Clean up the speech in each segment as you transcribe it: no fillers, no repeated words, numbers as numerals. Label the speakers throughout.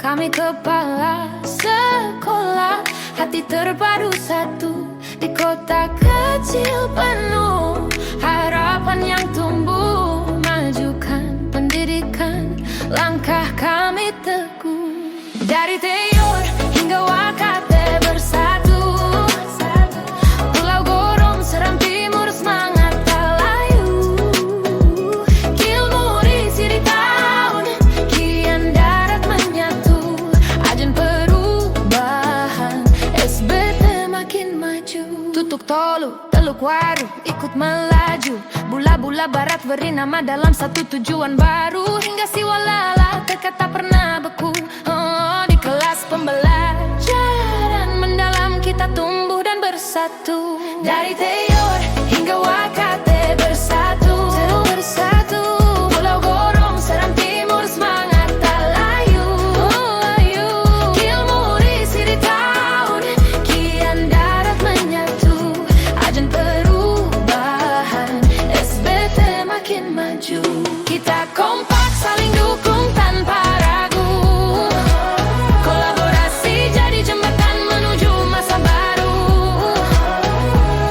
Speaker 1: Kami kepala sekolah, hati terpadu satu. Di kota kecil penuh harapan yang tumbuh. Majukan pendidikan, langkah kami teguh. Dari Teor hingga Wakate bersatu. Pulau Gorong, Seram Timur, semangat tak layu. Kilmuri, Siritaun, kian darat menyatu. Ajan perubahan, SBT makin maju. Tutuk Tolu, Teluk Waru, ikut melaju. Bula-bula barat beri nama dalam satu tujuan baru. Hingga Siwalala, tekad tak pernah beku. Di kelas pembelajaran mendalam kita tumbuh dan bersatu. Dari Teor hingga Wakate bersatu. Pulau Gorong, Seram Timur, semangat tak layu. Kilmuri, Siritaun, kian darat menyatu. Ajan perubahan, SBT makin maju. Kita kompak saling dukung tanpa ragu. Kolaborasi jadi jembatan menuju masa baru.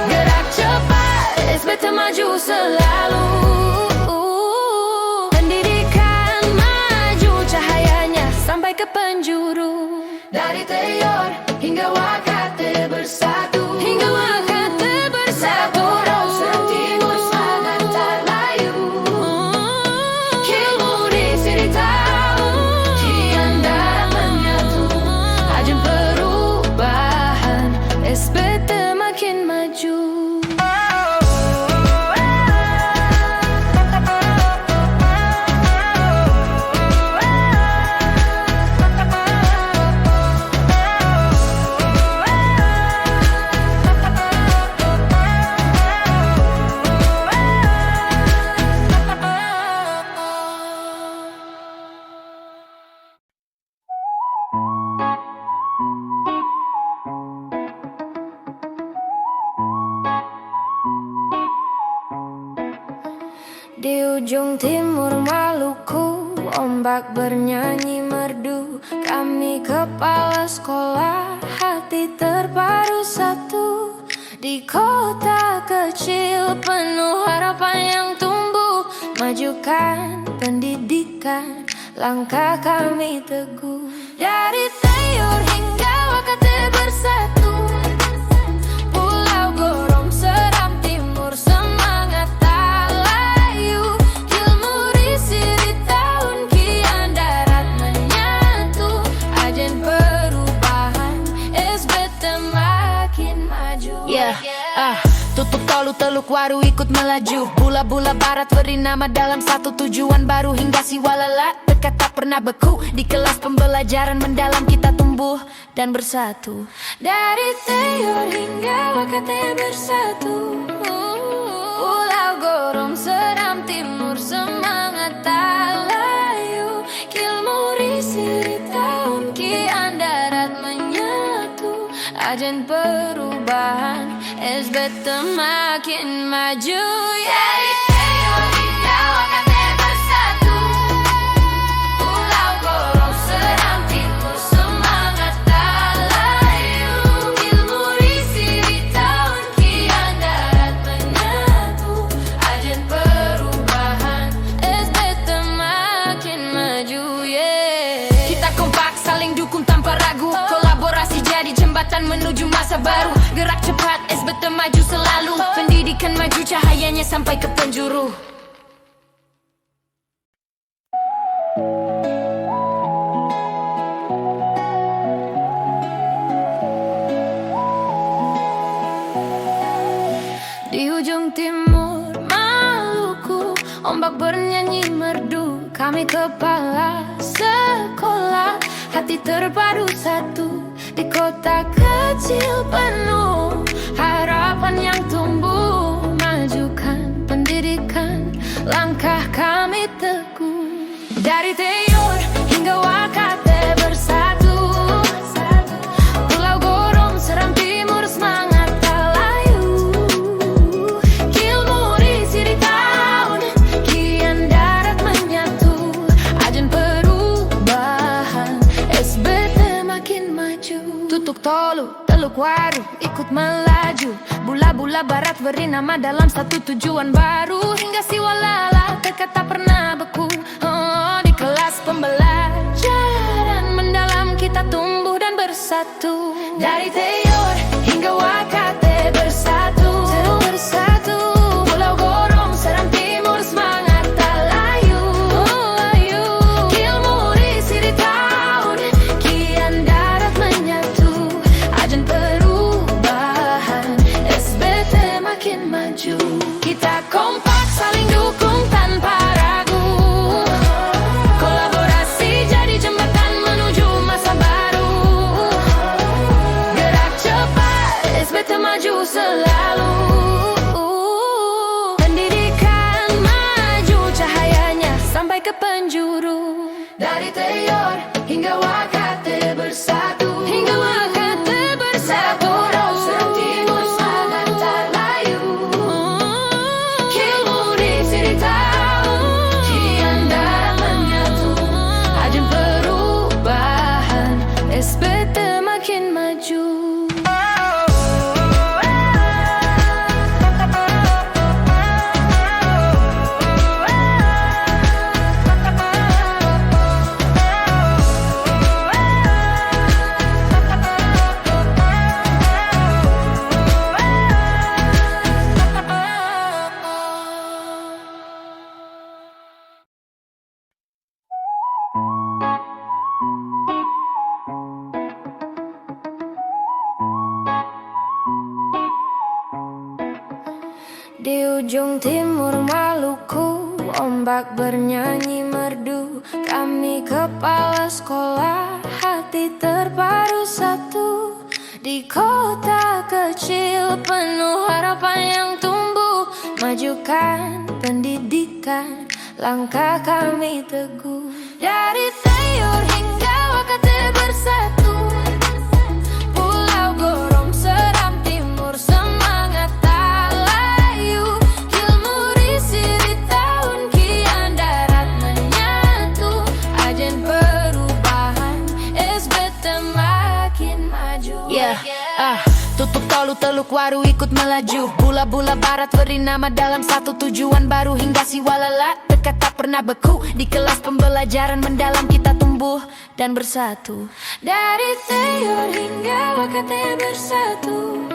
Speaker 1: Gerak cepat, SBT maju selalu. Pendidikan maju, cahayanya sampai ke penjuru. Dari Teor hingga Wakate bersatu. Seram Timur, semangat tak layu. Kilmuri, Siritaun, kian darat menyatu. Ajan perubahan, SBT makin maju. Di ujung timur Maluku, ombak bernyanyi merdu. Kami kepala sekolah, hati terpadu satu. Di kota kecil penuh harapan yang tumbuh. Majukan pendidikan, langkah kami teguh. Dari Teor hingga Wakate bersatu. Pulau Gorong, Seram Timur, semangat tak layu. Kilmuri, Siritaun, kian darat menyatu. Ajan perubahan, SBT makin maju. Tutup Tolu, Teluk Waru ikut melaju. Bula-bula barat beri nama dalam satu tujuan baru. Hingga Siwalala, tekad tak pernah beku. Di kelas pembelajaran mendalam kita tumbuh dan bersatu. Dari Teor hingga Wakate bersatu. Pulau Gorong, Seram Timur, semangat tak layu. Kilmuri, Siritaun, kian darat menyatu. Ajan perubahan, SBT makin maju. Dari Teor hingga Wakate bersatu. Pulau Gorong, Seram Timur, semangat tak layu. Kilmuri, Siritaun, kian darat menyatu. Ajan perubahan, SBT makin maju. Kita kompak saling dukung tanpa ragu. Kolaborasi jadi jembatan menuju masa baru. Gerak cepat, SBT maju selalu. Pendidikan maju, cahayanya sampai ke penjuru. Di ujung timur Maluku, ombak bernyanyi merdu. Kami kepala sekolah, hati terpadu satu. Di kota kecil penuh harapan yang tumbuh. Majukan pendidikan, langkah kami teguh. Dari Teor hingga Wakate bersatu. Pulau Gorong, Seram Timur, semangat tak layu. Kilmuri, Siritaun, kian darat menyatu. Ajan perubahan, Tolu, Teluk Waru ikut melaju. Bula-bula barat beri nama dalam satu tujuan baru. Hingga Siwalala tekad tak pernah beku. Di kelas pembelajaran mendalam kita tumbuh dan bersatu. Dari Teor hingga Wakate bersatu. Pulau Gorong, Seram Timur, semangat tak layu. Kilmuri, Siri Tahun, kian darat menyatu. Ajan perubahan, SBT makin maju. Kita kompak saling dukung tanpa ragu. Kolaborasi jadi jembatan menuju masa baru. Gerak cepat, SBT maju selalu. Pendidikan maju cahayanya sampai ke penjuru. Dari Teor hingga Wakate bersatu. Seram Timur, semangat tak layu. Kilmuri, Siri Tahun, kian darat menyatu. Ajan perubahan, SBT makin maju. Di ujung timur Maluku, ombak bernyanyi merdu. Kami kepala sekolah, hati terpadu satu. Di kota kecil penuh harapan yang tumbuh. Majukan pendidikan, langkah kami teguh. Dari Teor hingga Wakate bersatu. Pulau Gorong, Seram Timur, semangat tak layu. Kilmuri, Siri Tahun, kian darat menyatu. Ajan perubahan, SBT makin maju. Tutup Tolu, Teluk Waru ikut melaju. Bula-bula barat beri nama dalam satu tujuan baru. Hingga Siwalala tekad tak pernah beku. Di kelas pembelajaran mendalam kita tumbuh dan bersatu. Dari Teor hingga Wakate bersatu.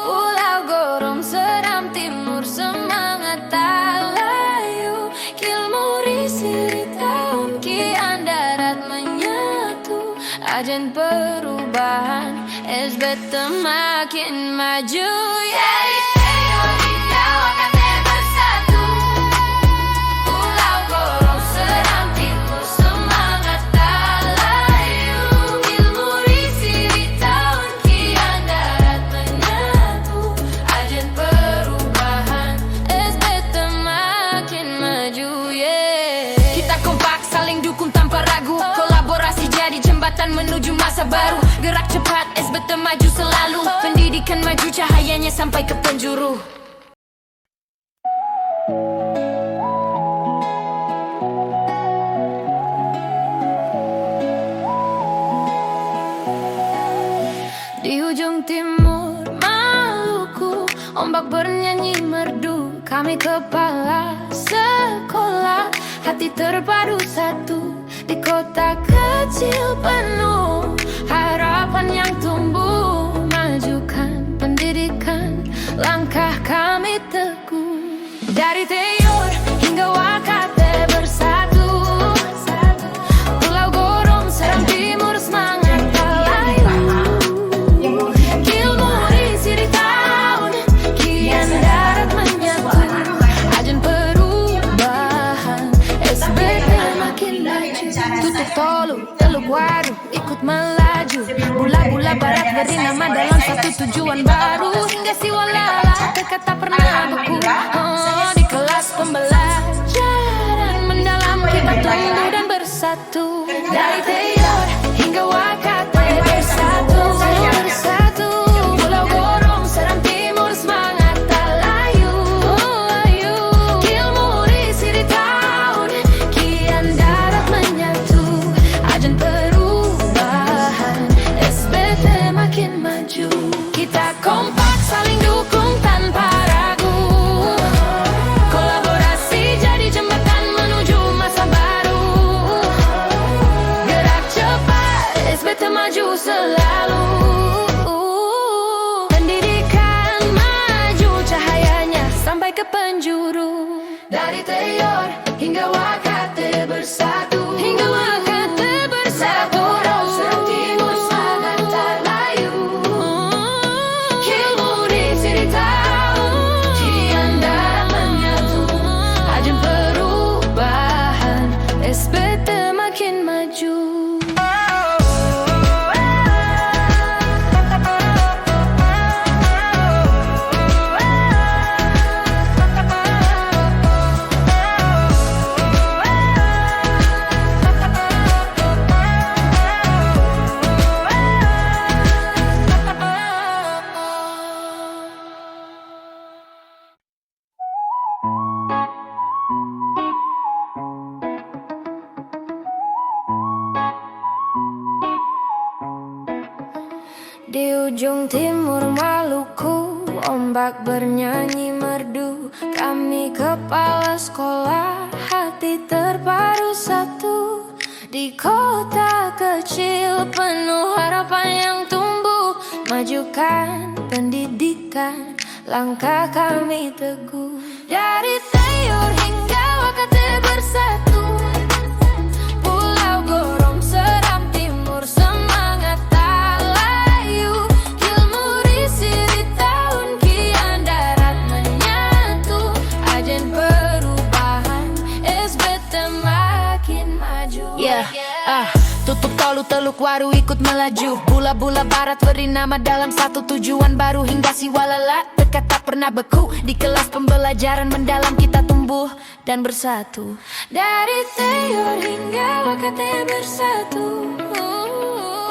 Speaker 1: Pulau Gorong, Seram Timur, semangat tak layu. Kilmuri, Siri Tahun, kian darat menyatu. Ajan perubahan, SBT makin maju. Dari Teor hingga Wakate bersatu. Pulau Gorong, Seram Timur, semangat tak layu. Kilmuri, Siri Tahun, kian darat menyatu. Ajan perubahan, SBT makin maju. Kita kompak saling dukung tanpa ragu. Kolaborasi jadi jembatan menuju masa baru. Gerak cepat, SBT maju selalu. Pendidikan maju cahayanya sampai ke penjuru. Di ujung timur Maluku, ombak bernyanyi merdu. Kami kepala sekolah, hati terpadu satu. Di kota kecil penuh harapan yang tumbuh. Majukan pendidikan, langkah kami teguh. Dari Teor hingga Wakate bersatu. Pulau Gorong, Seram Timur, semangat tak layu. Kilmuri, Siri Tahun, kian darat menyatu. Ajan perubahan, SBT makin maju. Tutup Tolu, Teluk Waru ikut melaju. Bula-bula barat beri nama dalam satu tujuan baru. Hingga Siwalala tekad tak pernah beku. Di kelas pembelajaran mendalam kita tumbuh dan bersatu. Dari Teor hingga Wakate bersatu. Pulau Gorong, Seram Timur, semangat tak layu. Kilmuri, Siri Tahun, kian darat menyatu. Ajan perubahan, SBT maju selalu. Pendidikan maju cahayanya sampai ke penjuru. Dari Teor hingga Wakate bersatu. Hingga Wakate bersatu. Borong Serang Timur sangat tak layu. Ilmu di sini tahu, kian darat menyatu. Agen perubahan, SBT makin maju. Di ujung timur Maluku, ombak bernyanyi merdu. Kami kepala sekolah, hati terpadu satu. Di kota kecil penuh harapan yang tumbuh. Majukan pendidikan, langkah kami teguh. Dari Teor hingga Wakate bersatu. Pulau Gorong, Seram Timur, semangat tak layu. Ilmu risi di tahun kian darat menyatu. Agen perubahan, SBT makin maju.
Speaker 2: Tutup tolu Teluk Waru ikut melaju. Bula-bula barat beri nama dalam satu tujuan baru. Hingga Siwalala dekat tak pernah beku. Di kelas pembelajaran mendalam kita tumbuh dan bersatu.
Speaker 1: Dari Teor hingga Wakate bersatu.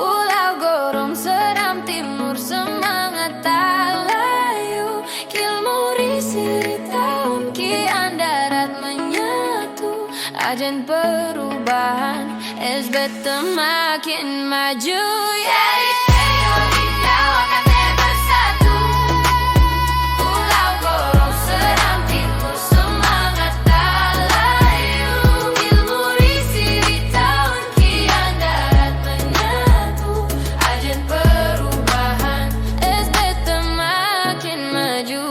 Speaker 1: Pulau Gorong, Seram Timur, semangat tak layu. Ilmu risi di tahun kian darat menyatu. Agen perubahan, SBT makin maju. Dari Teor hingga Wakate bersatu. Pulau Gorong, Seram Timur, semangat tak layu. Ilmu risi di tahun kian darat menyatu. Agen perubahan, SBT makin maju.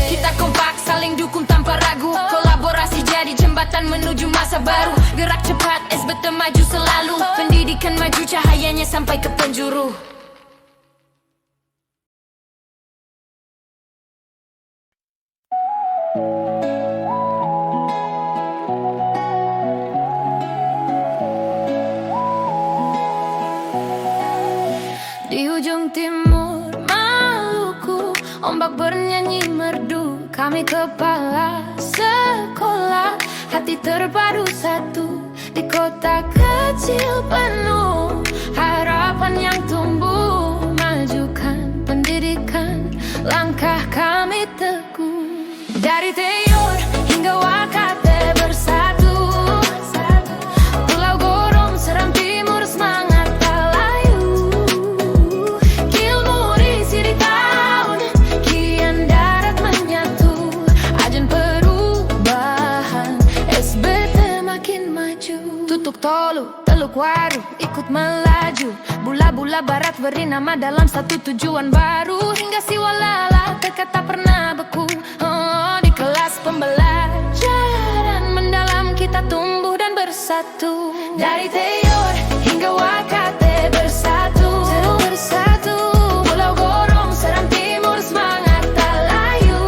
Speaker 2: Kita kompak saling dukung tanpa ragu. Kolaborasi jadi jembatan menuju masa baru. Gerak cepat SBT maju selalu. Pendidikan maju cahayanya sampai ke penjuru.
Speaker 1: Di ujung timur Maluku, ombak bernyanyi merdu. Kami kepala sekolah, hati terpadu satu. Di kota kecil penuh harapan yang tumbuh. Majukan pendidikan, langkah kami teguh. Dari Teor hingga Wakate bersatu. Pulau Gorong, Seram Timur, semangat tak layu. Ilmu risi di tahun kian darat menyatu. Agen perubahan, SBT makin maju. Tutup tolu Teluk Waru ikut melaju. Bula-bula barat beri nama dalam satu tujuan baru. Hingga Siwalala dekat tak pernah beku. Di kelas pembelajaran mendalam kita tumbuh dan bersatu. Dari Teor hingga Wakate bersatu. Pulau Gorong, Seram Timur, semangat tak layu.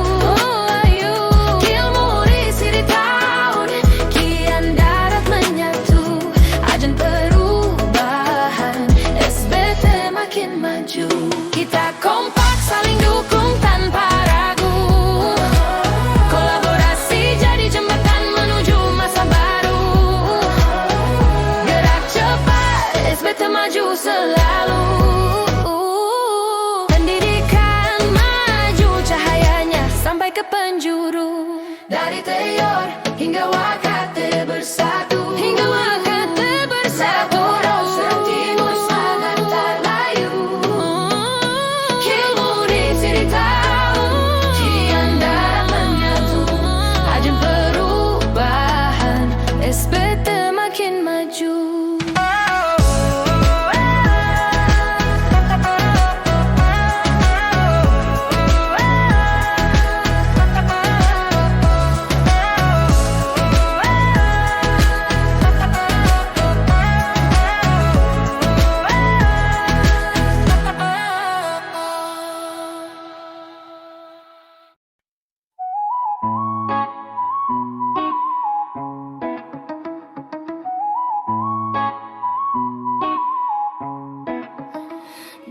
Speaker 1: Ilmu risi di tahun kian darat menyatu. Agen perubahan, SBT makin maju. Kita kompak saling dukung tanpa ragu. Kolaborasi jadi jembatan menuju masa baru. Gerak cepat, SBT maju selalu. Pendidikan maju cahayanya sampai ke penjuru. Dari Teor hingga Wakate bersatu. Hingga Wakate bersatu. Borong Serang Timur sangat tak layu. Ilmu risi di tahun kian darat menyatu. Agen perubahan, SBT makin maju.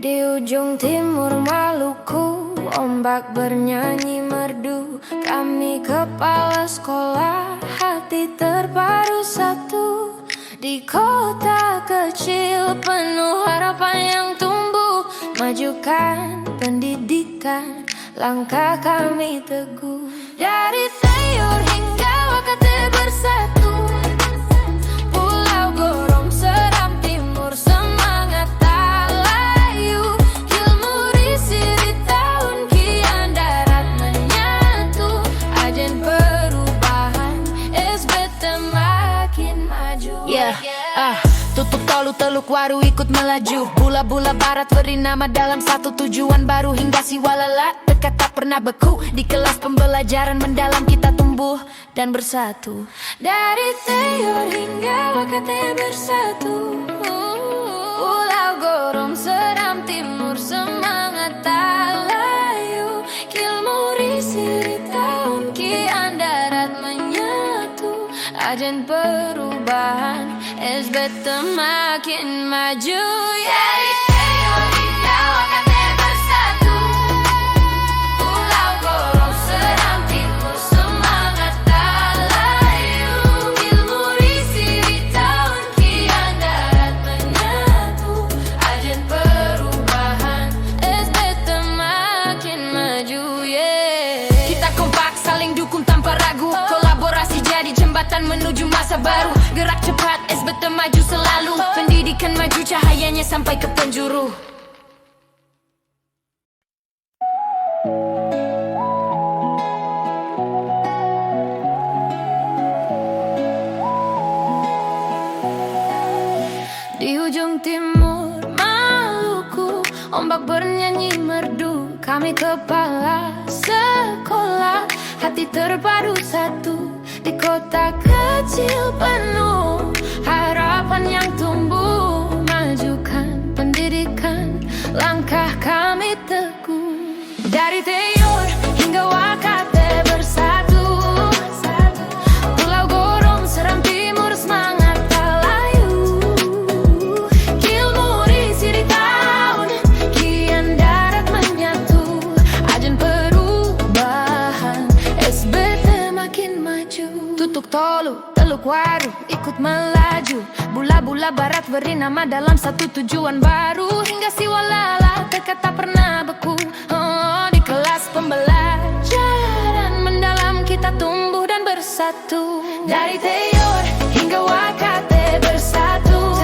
Speaker 1: Di ujung timur Maluku, ombak bernyanyi merdu. Kami kepala sekolah, hati terpadu satu. Di kota kecil penuh harapan yang tumbuh. Majukan pendidikan, langkah kami teguh. Dari Teyur hingga Wakate bersatu, Pulau Gorong, Seram Timur, semangat tak layu. Kilmuri, Siri, Tahun, Kian, Darat menyatu. Agen perubahan, SBT makin maju.
Speaker 2: Tutup tolu Teluk Waru ikut melaju. Bula-bula barat beri nama dalam satu tujuan baru. Hingga si walalat dekat tak pernah beku. Di kelas pembelajaran mendalam kita tumbuh dan bersatu.
Speaker 1: Dari Teyur hingga Wakate bersatu, Pulau Gorong, Seram Timur, semangat tak layu. Kilmuri, Siri, Tahun, Kian, Darat menyatu. Agen perubahan, SBT makin maju. Dari Teyur hingga Wakate bersatu, Pulau Gorong, Seram Timur, semangat tak layu. Kilmuri, Siri, Tahun, Kian, Darat menyatu. Agen perubahan, SBT makin maju.
Speaker 2: Kita kompak saling dukung tanpa ragu. Kolaborasi jadi jembatan menuju masa baru. Gerak cepat SBT maju selalu. Pendidikan maju, cahayanya sampai ke penjuru.
Speaker 1: Di ujung timur Maluku, ombak bernyanyi merdu. Kami kepala sekolah, hati terpadu satu. Di kota kecil penuh harapan yang tumbuh. Majukan pendidikan, langkah kami teguh. Dari Teyur hingga Wakate bersatu, Pulau Gorong, Seram Timur, semangat tak layu. Kilmuri, Siri, Tahun, Kian, Darat menyatu. Agen perubahan, SBT makin maju. Tutuk tolu Teluk Waru ikut melaju. Bula-bula barat beri nama dalam satu tujuan baru. Hingga si walala dekat tak pernah beku. Di kelas pembelajaran mendalam kita tumbuh dan bersatu. Dari Teyur hingga Wakate bersatu,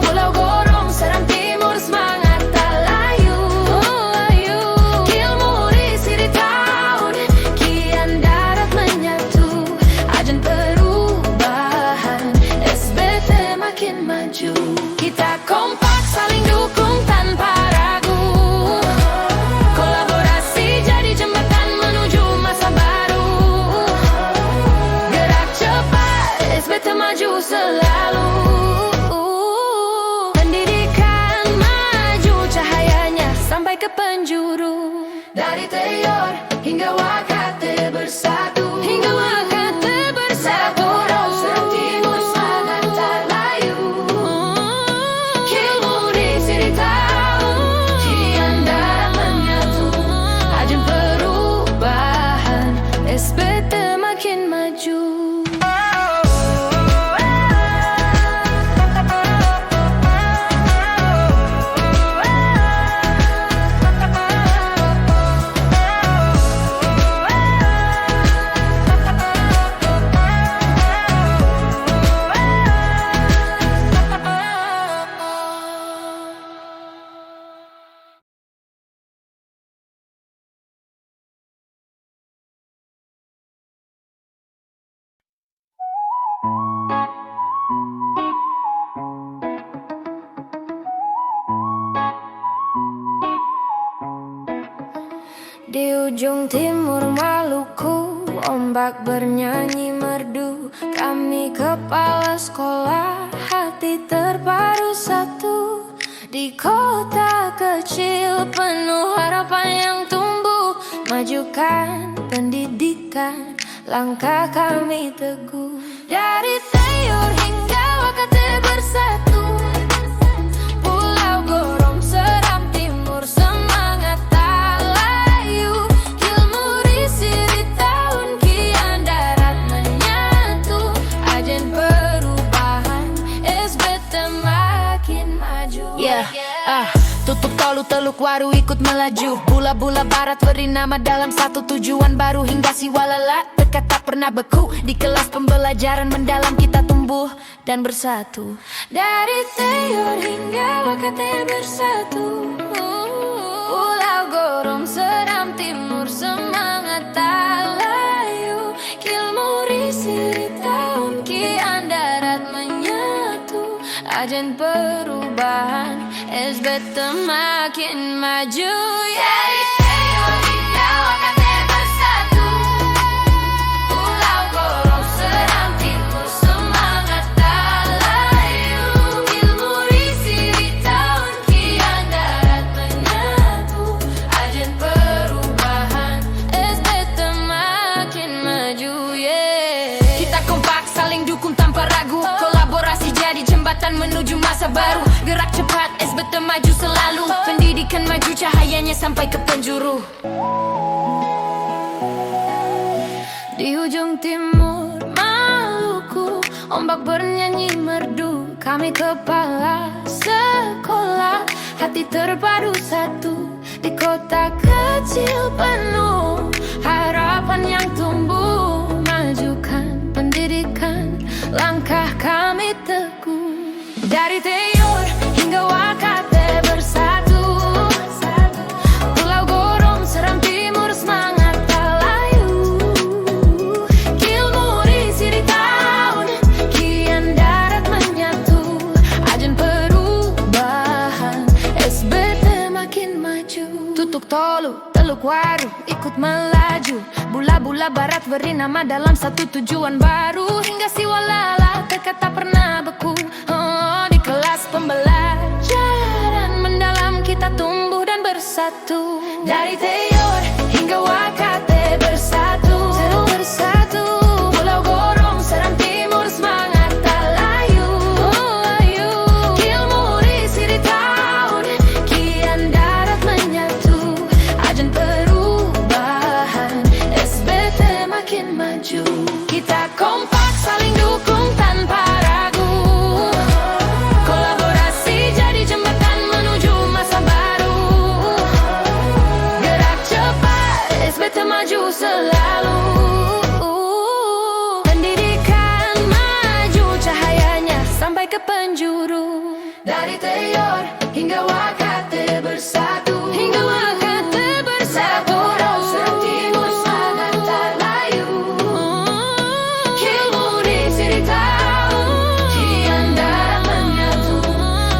Speaker 1: Pulau Gorong, Seram Timur, semangat tak layu. Kilmuri, Siri, Tahun, Kian, Darat menyatu. Agen perubahan, SBT makin maju. Kita kompak saling dukung tanpa ragu. Kolaborasi jadi jembatan menuju masa baru. Gerak cepat, SBT maju selalu. Pendidikan maju, cahayanya sampai ke penjuru. Dari Teyur hingga Wakate bersatu, Seram Timur, semangat tak layu. Kilmuri, Siri, Tahun, Kian, Darat menyatu. Agen perubahan, SBT makin maju. Di ujung timur Maluku, ombak bernyanyi merdu. Kami kepala sekolah, hati terpadu satu. Di kota kecil penuh harapan yang tumbuh. Majukan pendidikan, langkah kami teguh. Dari Teyur hingga Wakate bersatu, Pulau Gorong, makin maju.
Speaker 2: Tutup tolu Teluk Waru ikut melaju. Bula-bula barat bernama dalam satu tujuan baru. Hingga si walala dekat tak pernah beku. Di kelas pembelajaran mendalam kita tumbuh dan bersatu.
Speaker 1: Dari Teor hingga Wakate bersatu. Pulau Gorong, Seram, Timur, semangat tak layu. Kilmuri, Siri, Taun, Kian, Darat menyatu. Agen perubahan, SBT makin maju. Dari Teor hingga Wakate bersatu. Pulau Gorong, Seram, Timur, semangat tak layu. Kilmuri, Siri, Taun, Kian, Darat menyatu. Agen perubahan, SBT makin maju. Kita kompak saling dukung tanpa ragu. Kolaborasi jadi jembatan menuju masa baru. Gerak cepat, SBT maju selalu. Pendidikan maju, cahayanya sampai ke penjuru. Di ujung timur Maluku, ombak bernyanyi merdu. Kami kepala sekolah, hati terpadu satu. Di kota kecil penuh harapan yang tumbuh. Majukan pendidikan, langkah kami teguh. Dari Teor hingga Wakate bersatu. Pulau Gorong, Seram, Timur, semangat tak layu. Kilmuri, Siri, Taun, Kian, Darat menyatu. Agen perubahan, SBT makin maju. Tutuk tolu Teluk Waru ikut melaju. Bula-bula barat bernama dalam satu tujuan baru. Hingga si walala dekat tak pernah beku. Di kelas pembelajaran mendalam kita tumbuh dan bersatu. Dari Teor hingga Wakate bersatu. Pulau Gorong, Seram, Timur, semangat tak layu. Kilmuri, Siri, Taun, Kian, Darat menyatu. Agen perubahan, SBT makin maju. Kita kompak saling dukung tanpa ragu. Kolaborasi jadi jembatan menuju masa baru. Gerak cepat, SBT maju selalu. Pendidikan maju, cahayanya sampai ke penjuru. Dari Teor hingga Wakate bersatu. Seram, Timur, semangat tak layu. Kilmuri, Siri, Taun, Kian, Darat menyatu.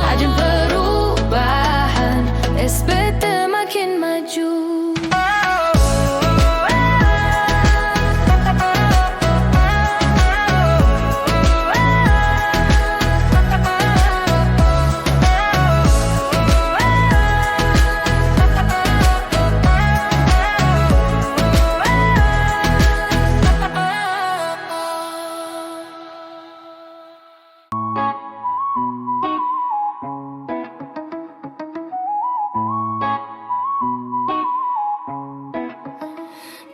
Speaker 1: Agen perubahan, SBT makin maju.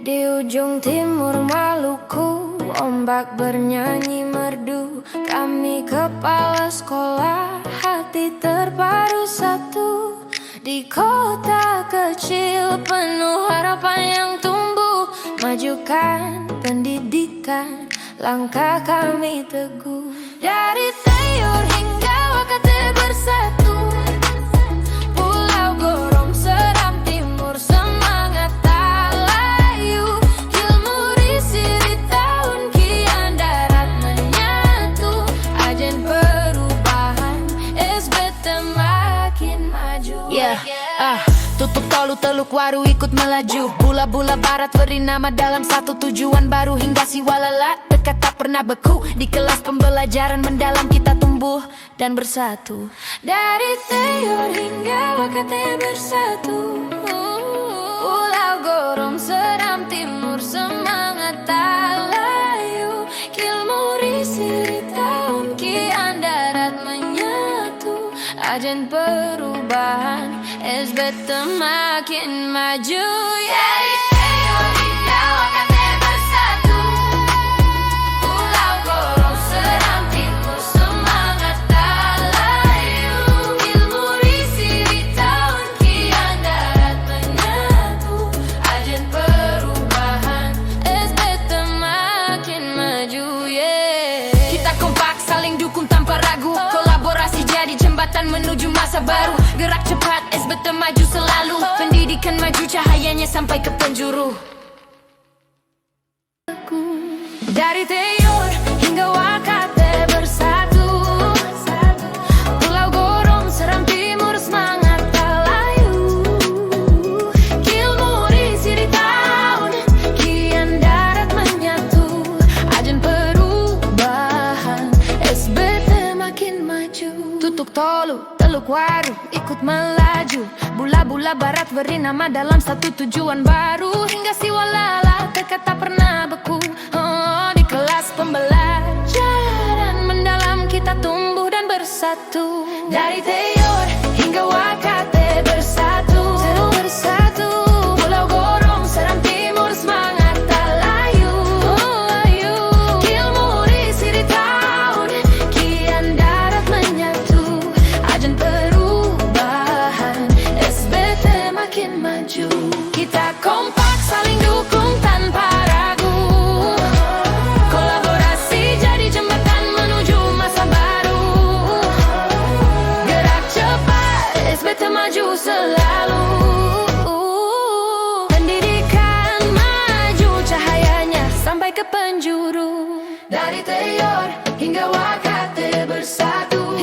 Speaker 1: Di ujung timur Maluku, ombak bernyanyi merdu. Kami kepala sekolah, hati terpadu satu. Di kota kecil penuh harapan yang tumbuh. Majukan pendidikan, langkah kami teguh. Dari Teor hingga Wakate bersatu. Pulau Gorong, Seram, Timur, semangat tak layu. Kilmuri, Siri, Taun, Kian, Darat menyatu. Agen perubahan, SBT makin maju.
Speaker 2: Tutup tolu Teluk Waru ikut melaju. Bula-bula barat bernama dalam satu tujuan baru. Hingga si walala dekat tak pernah beku. Di kelas pembelajaran mendalam kita tumbuh dan bersatu.
Speaker 1: Dari Teor hingga Wakate bersatu. Pulau Gorong, Seram, Timur, semangat tak layu. Kilmuri, Siri, Taun, Kian, Darat menyatu. Agen perubahan, SBT makin maju. Dari Teor hingga Wakate bersatu. Pulau Gorong, Seram, Timur, semangat tak layu.
Speaker 2: masa baru. Gerak cepat, SBT maju selalu. Pendidikan maju, cahayanya sampai ke penjuru. Dari Teor hingga Wakate bersatu, Pulau Gorong, Seram Timur, semangat tak layu. Kilmuri, Siri Tahun, kian darat menyatu. Ajan perubahan, SBT makin maju. Tutuk Tolu, Teluk Waru, ikut melaju. Bula-bula barat beri nama dalam satu tujuan baru. Hingga Siwalala, tekad tak pernah beku. Di kelas pembelajaran mendalam kita tumbuh dan bersatu. Dari Teor hingga Wakate bersatu, Pulau Gorong, Seram Timur, semangat tak layu. Kilmuri, Siri Tahun, kian darat menyatu. Ajan perubahan, SBT makin maju. Kita kompak saling dukung tanpa ragu. Kolaborasi jadi jembatan menuju masa baru. Gerak cepat, SBT maju selalu. Pendidikan maju, cahayanya sampai ke penjuru. Dari Teor hingga Wakate bersatu,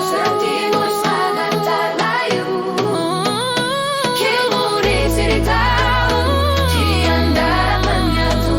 Speaker 2: Seram Timur, semangat tak layu. Kilmuri, Siri Tahun, kian darat menyatu.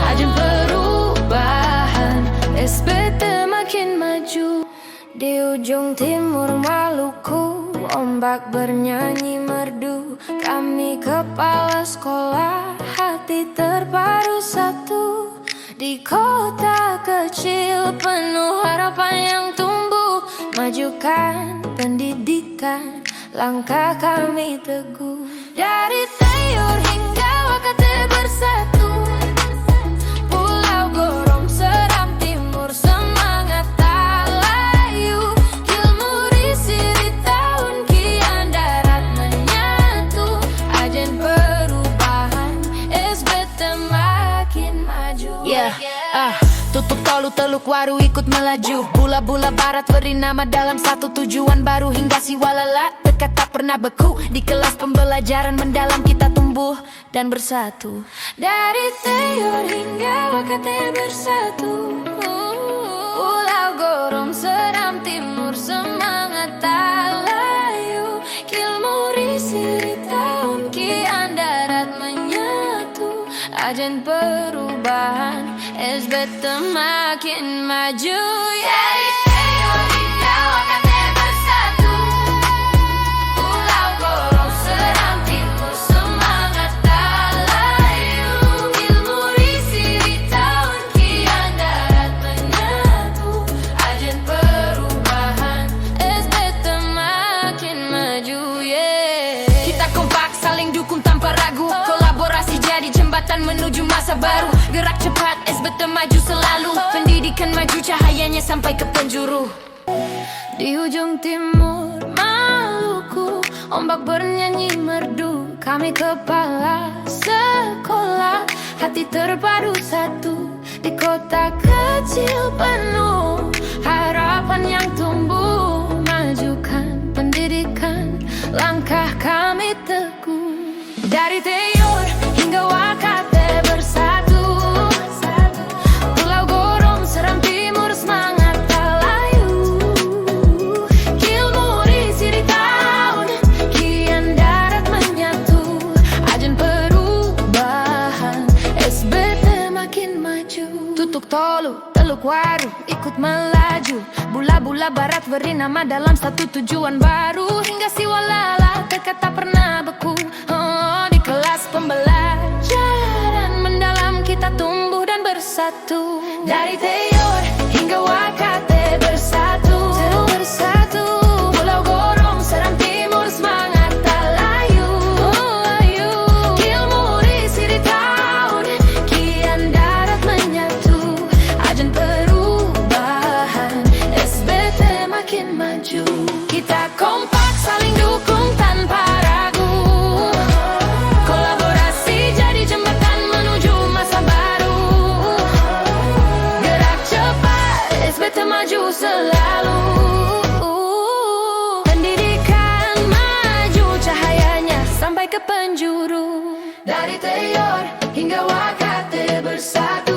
Speaker 2: Ajan perubahan, SBT makin maju. Di ujung timur Maluku, ombak bernyanyi merdu. Kami kepala sekolah, hati terpadu satu. Di kota kecil penuh harapan yang tumbuh. Majukan pendidikan, langkah kami teguh. Dari Teor hingga Wakate bersatu, Pulau Gorong, Seram Timur, semangat tak layu. Kilmuri, Siri Tahun, kian darat menyatu. Ajan perubahan, SBT makin maju. Tutup Tolu, Teluk Waru ikut melaju. Bula-bula barat beri nama dalam satu tujuan baru. Hingga Siwalala, tekad tak pernah beku. Di kelas pembelajaran mendalam kita tumbuh dan bersatu. Dari Teor hingga Wakate bersatu, Pulau Gorong, Seram Timur, semangat tak layu. Kilmuri, Siri Tahun, kian darat menyatu. Ajan perubahan, SBT makin maju. Dari Teor hingga Wakate bersatu, Pulau Gorong, Seram Timur, semangat tak layu. Kilmuri, Siri Tahun, kian darat menyatu. Ajan perubahan, SBT makin maju. Kita kompak saling dukung tanpa ragu. Kolaborasi jadi jembatan menuju masa baru. Gerak cepat, SBT maju selalu. Pendidikan maju, cahayanya sampai ke penjuru. Di ujung timur Maluku, ombak bernyanyi merdu. Kami kepala sekolah, hati terpadu satu. Di kota kecil penuh harapan yang tumbuh. Majukan pendidikan, langkah kami teguh. Dari Teor hingga Wakate bersatu, Pulau Gorong, Seram Timur, semangat tak layu. Kilmuri, Siri Tahun, kian darat menyatu. Ajan perubahan, SBT makin maju. Tutuk Tolu, Teluk Waru ikut melaju. Bula-bula barat beri nama dalam satu tujuan baru. Hingga Siwalala, tekad tak pernah beku. Di kelas pembelajaran mendalam kita tumbuh dan bersatu. Dari Teor hingga Wakate bersatu, Pulau Gorong, Seram Timur, semangat tak layu. Kilmuri, Siri Tahun, kian darat menyatu. Ajan perubahan, SBT makin maju. Kita kompak saling dukung tanpa ragu. Kolaborasi jadi jembatan menuju masa baru. Gerak cepat, SBT maju selalu.
Speaker 1: penjuru. Dari Teor hingga Wakate bersatu